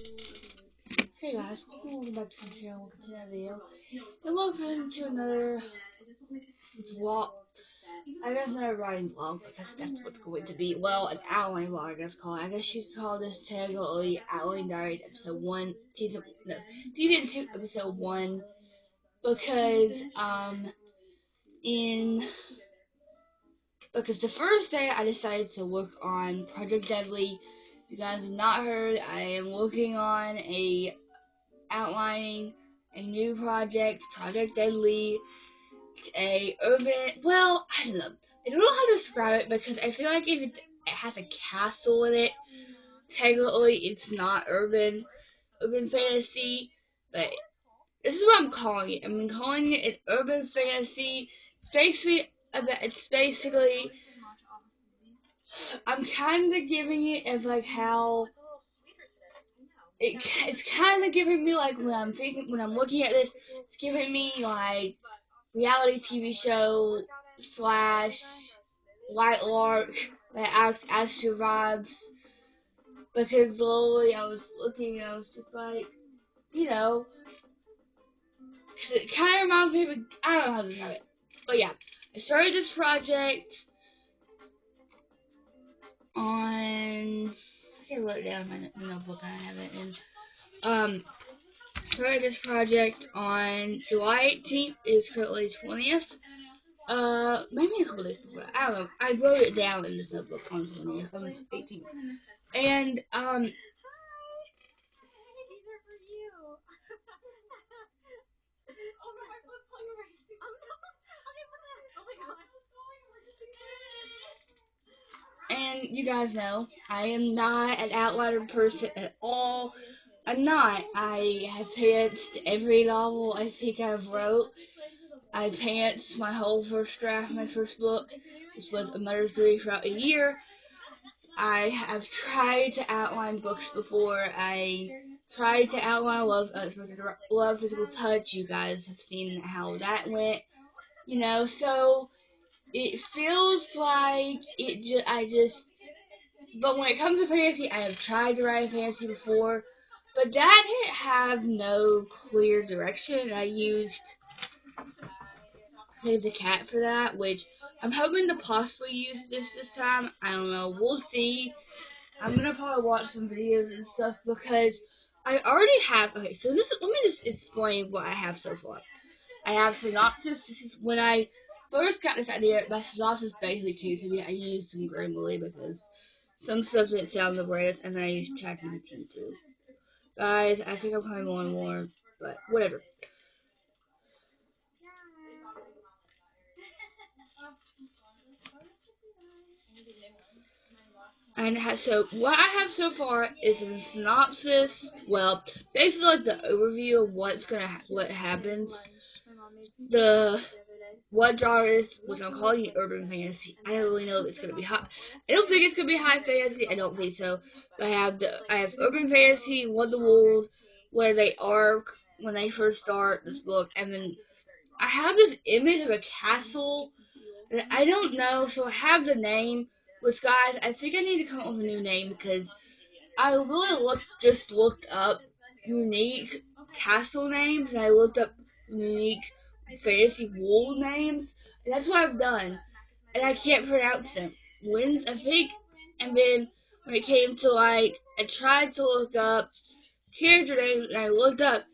Hey guys, welcome back to the channel, welcome to another video, and welcome to another vlog, I guess another writing vlog, because that's what's going to be, well, an outline vlog, I guess I guess you could call this technically Outline Diaries episode 1, season 2, episode 1, because, because the first day I decided to work on Project Deadly. If you guys have not heard, I am working on outlining a new project, Project Deadly, a urban, well, I don't know. I don't know how to describe it because I feel like if it has a castle in it, technically it's not urban fantasy, but this is what I'm calling it. I'm calling it an urban fantasy. It's basically, I'm kind of giving it as like how it's kind of giving me like when I'm looking at this, it's giving me like reality TV show slash light lark that actually vibes, because literally I was looking and I was just like, you know, it kind of reminds me of, I don't know how to describe it, but yeah, I started this project on, I wrote it down in my notebook, I have it in, started this project on July 18th, it is currently 20th, maybe a couple days before, I don't know, I wrote it down in this notebook on 20th, on the 18th, and, and you guys know, I am not an outliner person at all. I'm not. I have pantsed every novel I think I've wrote. I pantsed my whole first draft, my first book, which was A Murder's Dream, throughout a year. I have tried to outline books before. I tried to outline Love Physical Touch. You guys have seen how that went. You know, so it feels like but when it comes to fantasy, I have tried to write fantasy before, but that didn't have no clear direction. I used Save the Cat for that, which I'm hoping to possibly use this time. I don't know. We'll see. I'm gonna probably watch some videos and stuff because I already have. Okay, so let me just explain what I have so far. I have synopsis. This is when I first got this idea. My synopsis basically came to me. I used some Grammarly because some stuff didn't sound the greatest, and then I used ChatGPT too. Guys, I think I'm probably more and more, but whatever. And so what I have so far is a synopsis. Well, basically like the overview of what happens. What genre is, which I'm calling it urban fantasy. I don't really know if it's gonna be high. I don't think it's gonna be high fantasy. I don't think so. But I have urban fantasy, what the world, where they are when they first start this book, and then I have this image of a castle, and I don't know. So I have the name. Which, guys, I think I need to come up with a new name because I really looked up unique castle names, and I looked up unique fantasy world names, and that's what I've done, and I can't pronounce them. I think, and then when it came to like, I tried to look up character names, and I looked up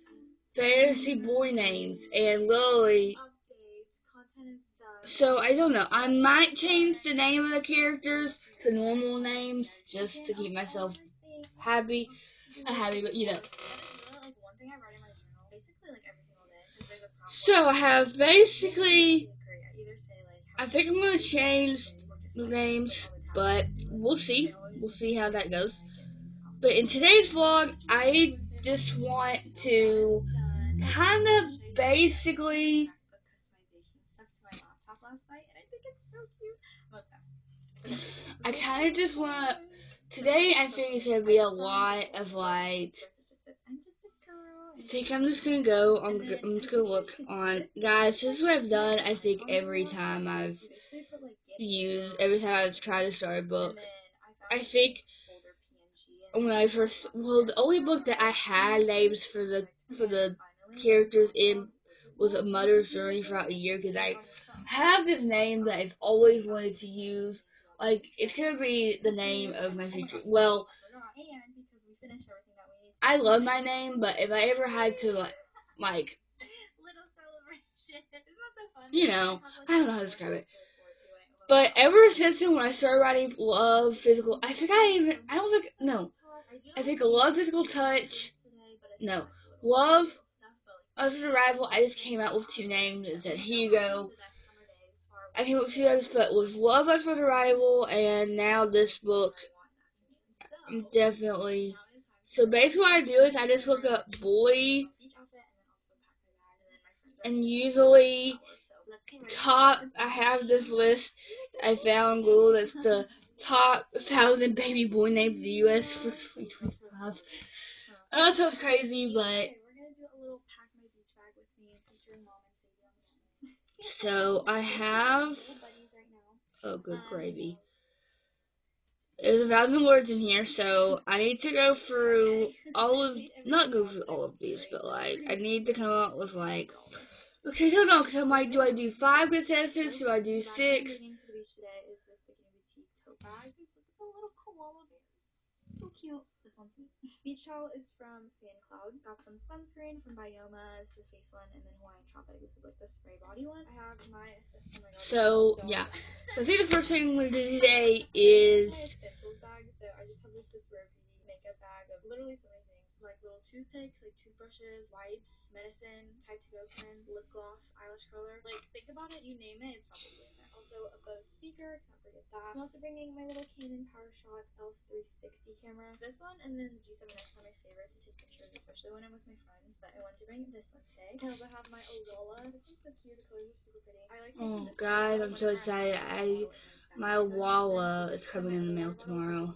fantasy boy names, and literally, so I don't know. I might change the name of the characters to normal names just to keep myself happy. Not happy, but you know. So I have basically, I think I'm gonna change the names, but we'll see. We'll see how that goes. But in today's vlog, I just want to kind of basically, I kind of just want to, today I think it's going to be a lot of like, I think I'm just going to go, I'm just going to look on, guys, this is what I've done, I think, every time I've tried to start a book. I think when I first, well, the only book that I had names for the characters in was A Mother's Journey throughout the year, because I have this name that I've always wanted to use. Like, it's gonna be the name of my future. Well, I love my name, but if I ever had to like, I don't know how to describe it. But ever since then, when I started writing Love, Physical, I don't think, no. I think Love, Physical Touch, no. Love, Us as a Rival, I just came out with two names. It said Hugo. I came up with two names, but with Love, Us as a Rival, and now this book, definitely. So basically what I do is I just look up boy, and usually top, I have this list I found on Google that's the top 1,000 baby boy names in the U.S. for 2025. I know it sounds crazy, but so I have, oh good gravy. There's 1,000 words in here, so I need to go through not go through all of these, but like, I need to come up with like, okay, hold on, because I'm like, do I do 5 contestants? Do I do 6? So, yeah. So I think the first thing we're going to do today is, oh guys, I'm so excited. My Walla is coming in the mail tomorrow.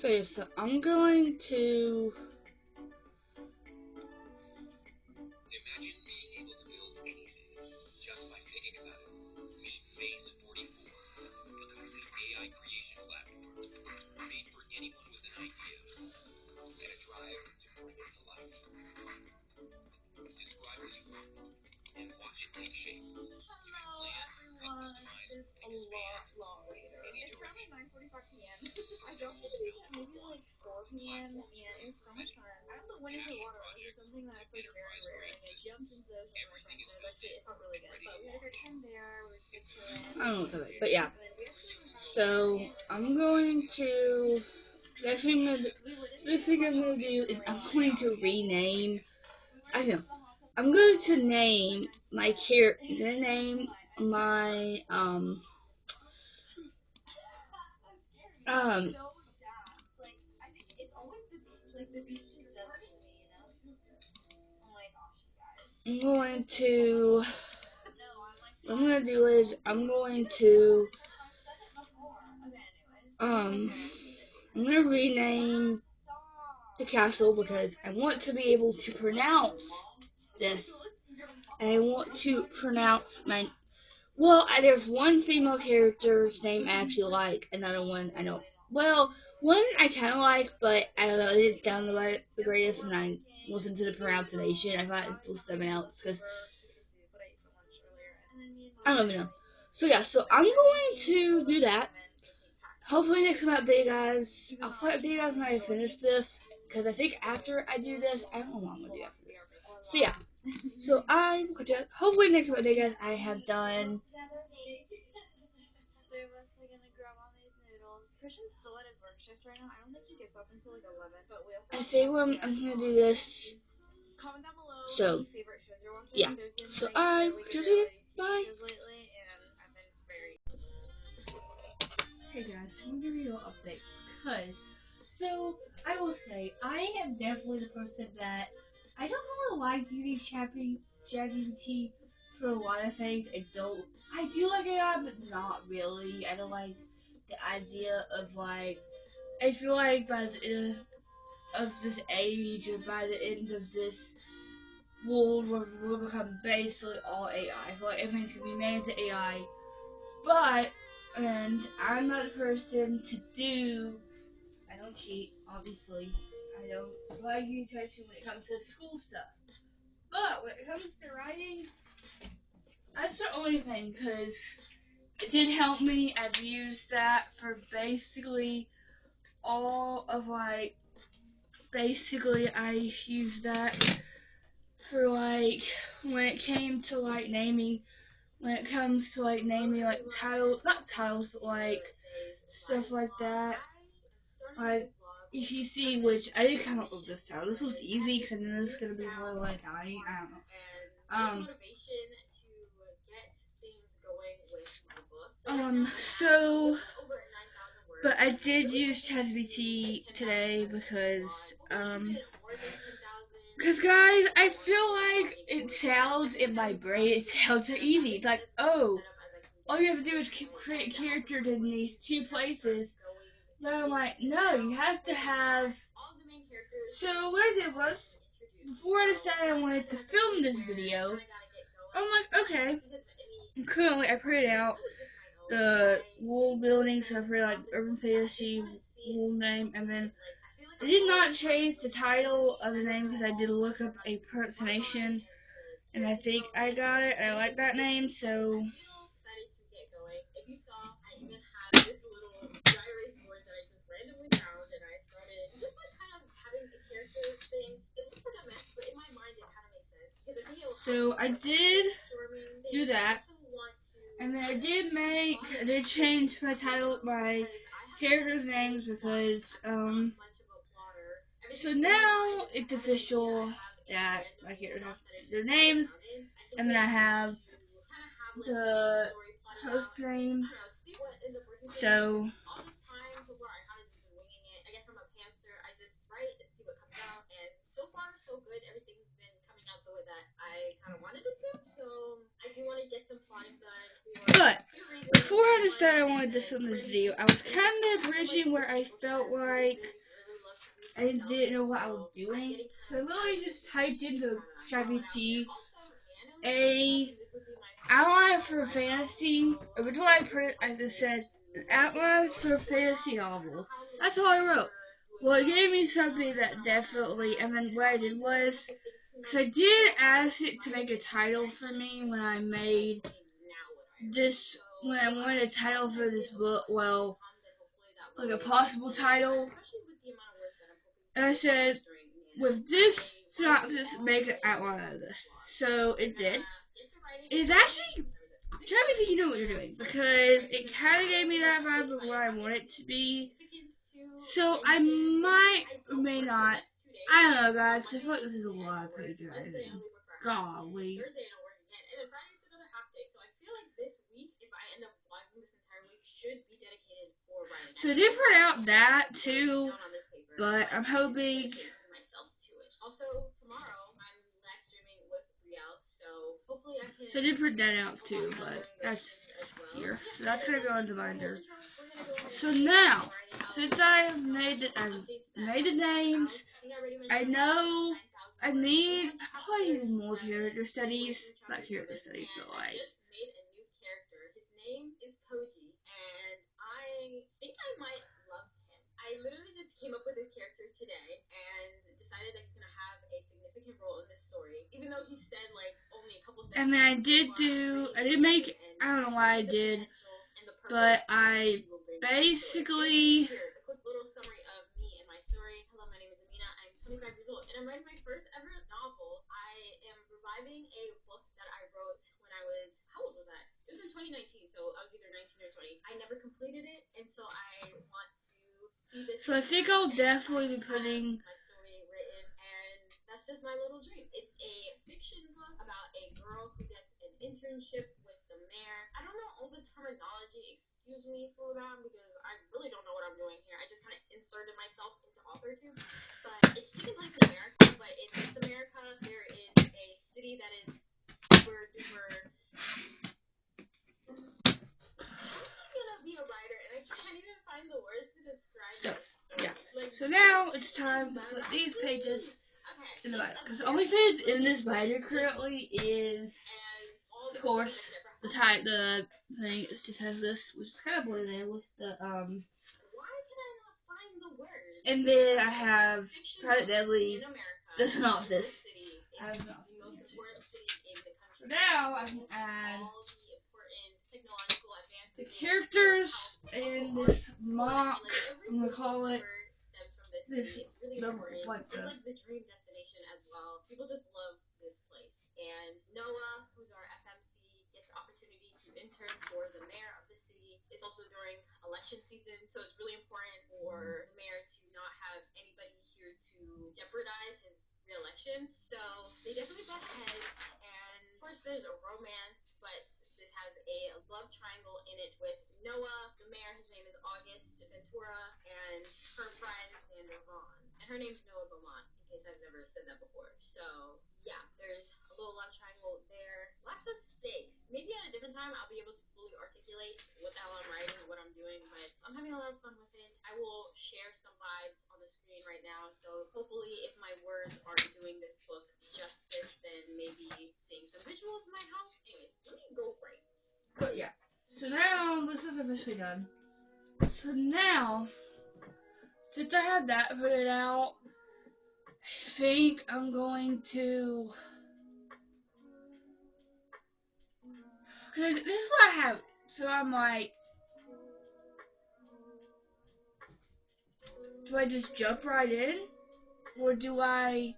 So yeah, so I'm going to, I don't know what to say, but yeah. So I'm going to, next thing I'm going to do is I'm going to rename, I don't know, I'm going to name my character, name my, um, I'm going to, what I'm going to do is um, I'm going to rename the castle because I want to be able to pronounce this. And I want to pronounce my, well, there's one female character's name I actually like, another one I don't. Well, one I kind of like, but I don't know, it didn't sound the greatest when I listened to the pronunciation. I thought it was something else, because I don't even know. So yeah, so I'm going to do that. hopefully next time I update you guys. I'll probably update you guys when I finish this, because I think after I do this, I don't know what I'm gonna do after this. So yeah. So I'm going to hopefully next time I update you guys, I have done. I think I'm gonna do this. So yeah. So I'm gonna do it. Bye. Hey guys, I'm gonna give you an update because I will say I am definitely the person that I don't really like using ChatGPT for a lot of things. I do like AI, but not really. I don't like the idea of like. I feel like by the end of this age or by the end of this world, we'll become basically all AI. I feel like everything's gonna be made to AI. But and I'm not a person to do. I don't cheat, obviously. I don't like you touching when it comes to school stuff. But when it comes to writing, that's the only thing, because it did help me. I've used that for basically all of basically I used that for when it came to when it comes to naming titles, not titles, but stuff like that. Like, if you see, which I did come up with this title. This was easy because I knew this was gonna be really dying. I don't know. Um. So, but I did use ChatGPT today because guys, I feel like it sounds in my brain. It sounds so easy. It's like, oh, all you have to do is create characters in these two places. But I'm like, no, you have to have. So what I did was, before I decided I wanted to film this video, I'm like, okay. Currently, I printed out the wool building, so I printed urban fantasy wool name, and then I did not change the title of the name because I did look up a pronunciation, and I think I got it. I like that name, so. So I did do that, and then I did change my characters' names because, so now it's official that my characters have their names, and then I have the host name, so. But before I decided I wanted to film this video, I was kind of bridging where I felt like I didn't know what I was doing. So I literally just typed into ChatGPT a outline for a fantasy. Originally I just said an outline for a fantasy novel. That's all I wrote. Well, it gave me something that definitely, and then what I did was, because I did ask it to make a title for me when I wanted a title for this book, well, like a possible title, and I said, with this synopsis, make an outline out of this. So it did. It's actually, try to think you know what you're doing, because it kind of gave me that vibe of what I want it to be. So I might or may not. I don't know, guys. I feel like this is a lot of plagiarizing. Golly. So I did print out that too, but I'm hoping. So I did print that out too, but that's here. So that's gonna go into binder. So now, since I've made the names, I know I need probably more character studies. Not character studies, but and then I did make, I don't know why I did, but I basically, so I think I'll definitely be putting. So yeah. So now it's time to put these pages in the binder, because the only page in this binder currently is, of course, the thing. It just has this, which is kind of blue there with the and then I have Private Deadly, the synopsis. I have synopsis. So now I can add the characters and this mock. I'm gonna call it this. The like the. But yeah. So now this is officially done. So now, since I have that put it out, I think I'm going to. Cause this is what I have. So I'm like, do I just jump right in, or do I?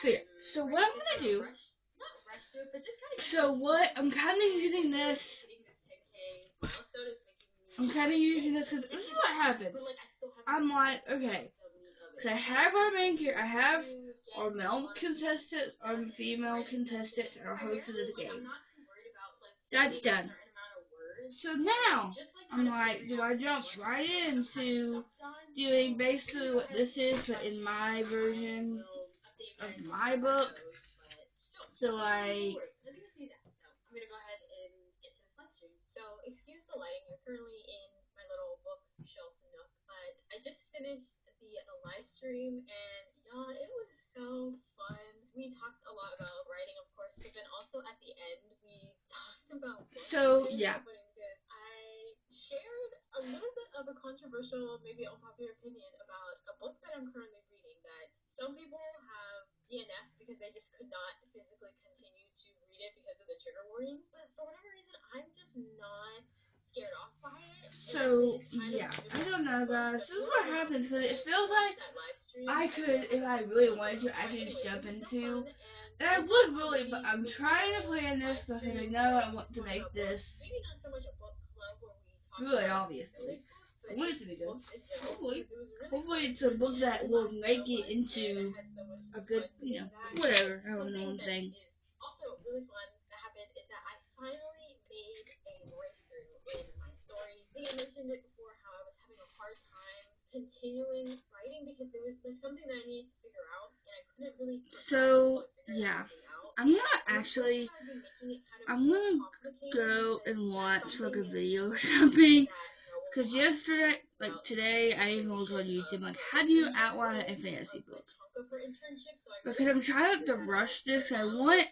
So yeah. So what I'm gonna do. So what I'm kind of using this. I'm kind of using this because this is what happens. I'm like, okay, so I have our main character, I have our male contestants, our female contestants, and our host of the game. That's done. So now, I'm like, do I jump right into doing basically what this is, but in my version of my book? So like, so yeah. So yeah, I don't know, guys. This is what happens because it feels like I could, if I really wanted to, I could just jump into. And I would really, but I'm trying to plan this because I know I want to make this good, obviously. I want it to be good. Hopefully. Hopefully it's a book that will make it into a good, whatever. I don't know what I'm saying. So, yeah. I'm gonna actually, I'm gonna go and watch like a video or something. Cause yesterday, like today, I even was on YouTube. Like, how do you outline a fantasy book? Because I'm trying to rush this. I want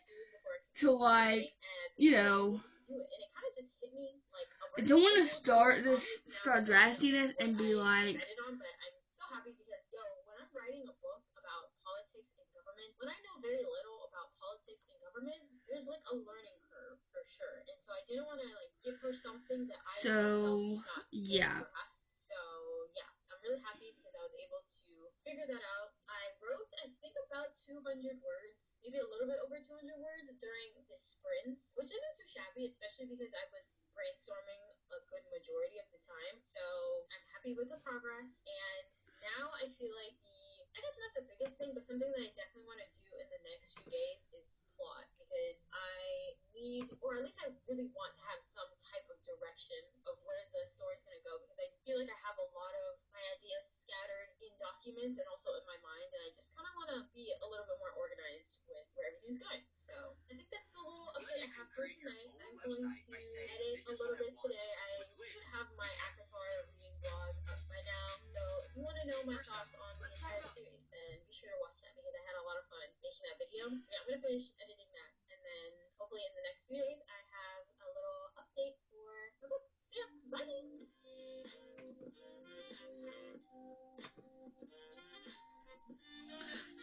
to like, you know, I don't want to start drafting it and be like, so yeah.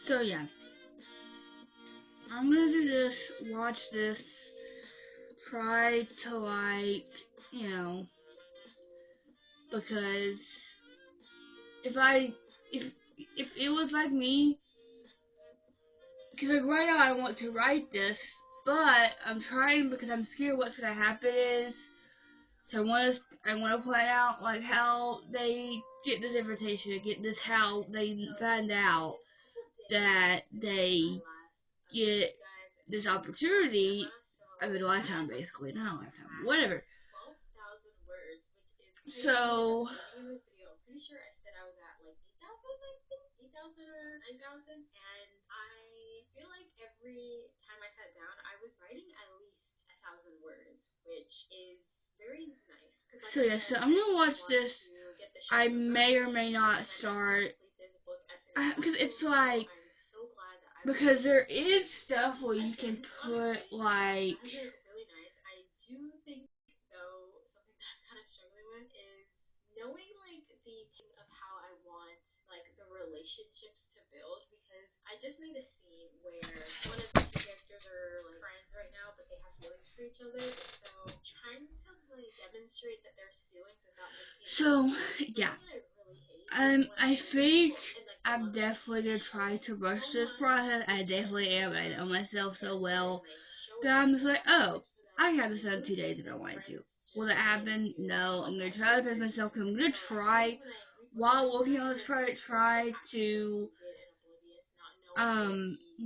So yeah, I'm gonna do this, watch this, try to like, you know, because if I, if it was like me, because like right now I want to write this, but I'm trying because I'm scared what's gonna happen is, so I want to point out like how they get this invitation, get this, how they find out that they get this opportunity of a lifetime, basically, not a lifetime, whatever. So so I'm gonna watch this. I may or may not start because it's like, because there is stuff where you can put like, so yeah. I think I'm definitely gonna try to rush this process. I definitely am. I know myself so well that I'm just like, oh, I can have this done in 2 days if I wanted to. Will that happen? No. I'm gonna try to pace myself. I'm gonna try while working on this project. Try to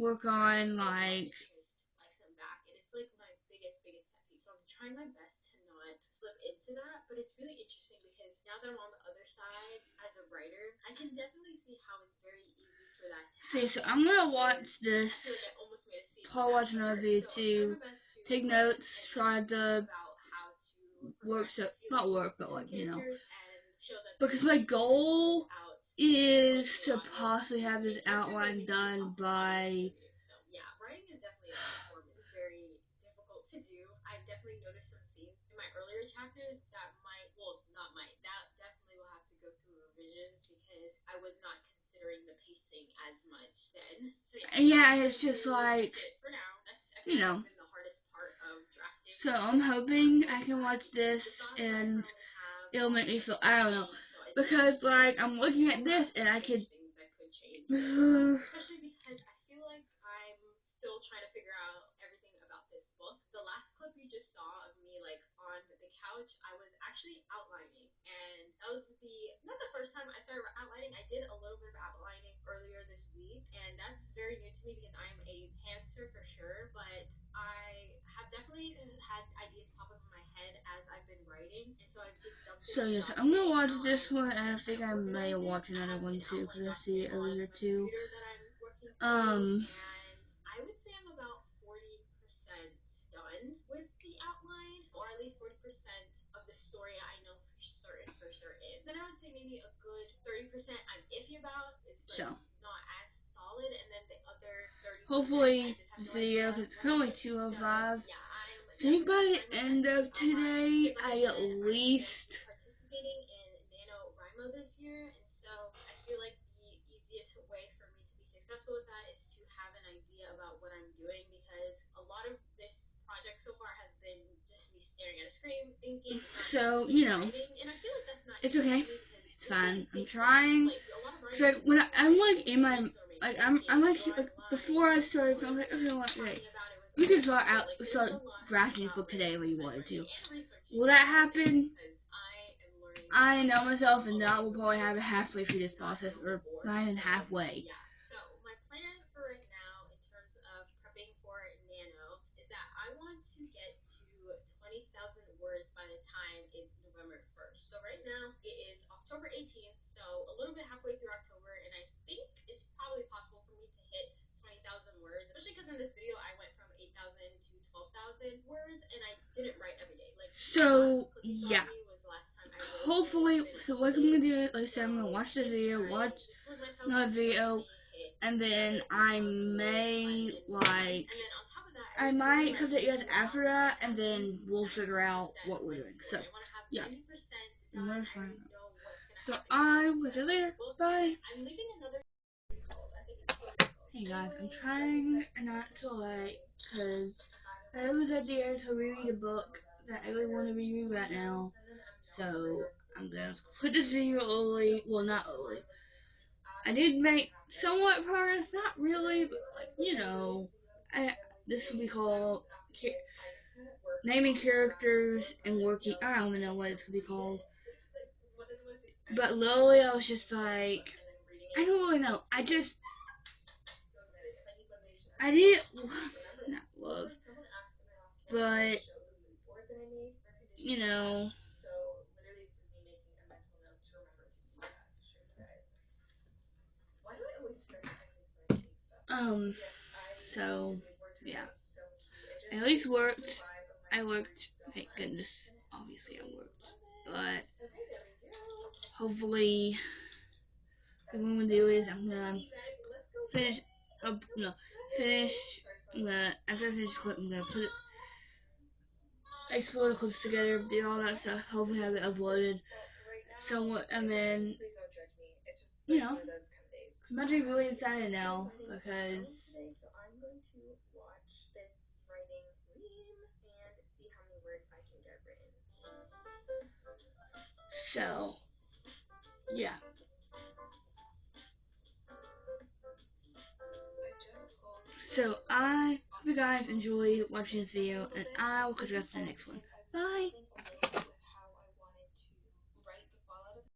work on like, see. So I'm gonna watch this. Probably watch another video too. Take notes. Try to work, so not work, but like, you know, because my goal is to possibly have this outline done by, yeah, it's just like, you know. So I'm hoping I can watch this and it'll make me feel, I don't know, because like I'm looking at this and I could so yes, I'm gonna watch this one, and I think I may watch another one too because I see it earlier too. Um, So hopefully this video, because it's only 2:05. I think by the end of today, I at least so it's okay. It's fine. I'm trying. So when I'm like in my I'm like before I started, I was like, okay, what today? You can start drafting this book today when you wanted to. Will that happen? I know myself, and that will probably happen halfway through this process, or not even halfway. So yeah, hopefully. So what I'm gonna do, like I said, I'm gonna watch the video, watch another video, and then I might come to you guys after that, and then we'll figure out what we're doing. So yeah, so I will see you later. Bye. Hey guys, I'm trying not to cause I was at the end to reread a book that I really want to reread right now. So I'm gonna put this video early. Well, not early. I did make somewhat progress, not really, but I this will be called naming characters and working. I don't even know what it's gonna be called. But literally, I was just like, I don't really know. I didn't not love, but you know, um, so yeah, I at least worked. I worked. Thank goodness. Obviously, I worked, but hopefully, what I'm gonna do is I'm gonna finish. No, finish. After I finish the clip, I'm gonna put it, explore the clips together, do all that stuff. Hopefully, have it uploaded somewhat, and then I'm actually really excited now because so yeah. So I hope you guys enjoy watching this video, and I will catch you guys in the next one. Bye.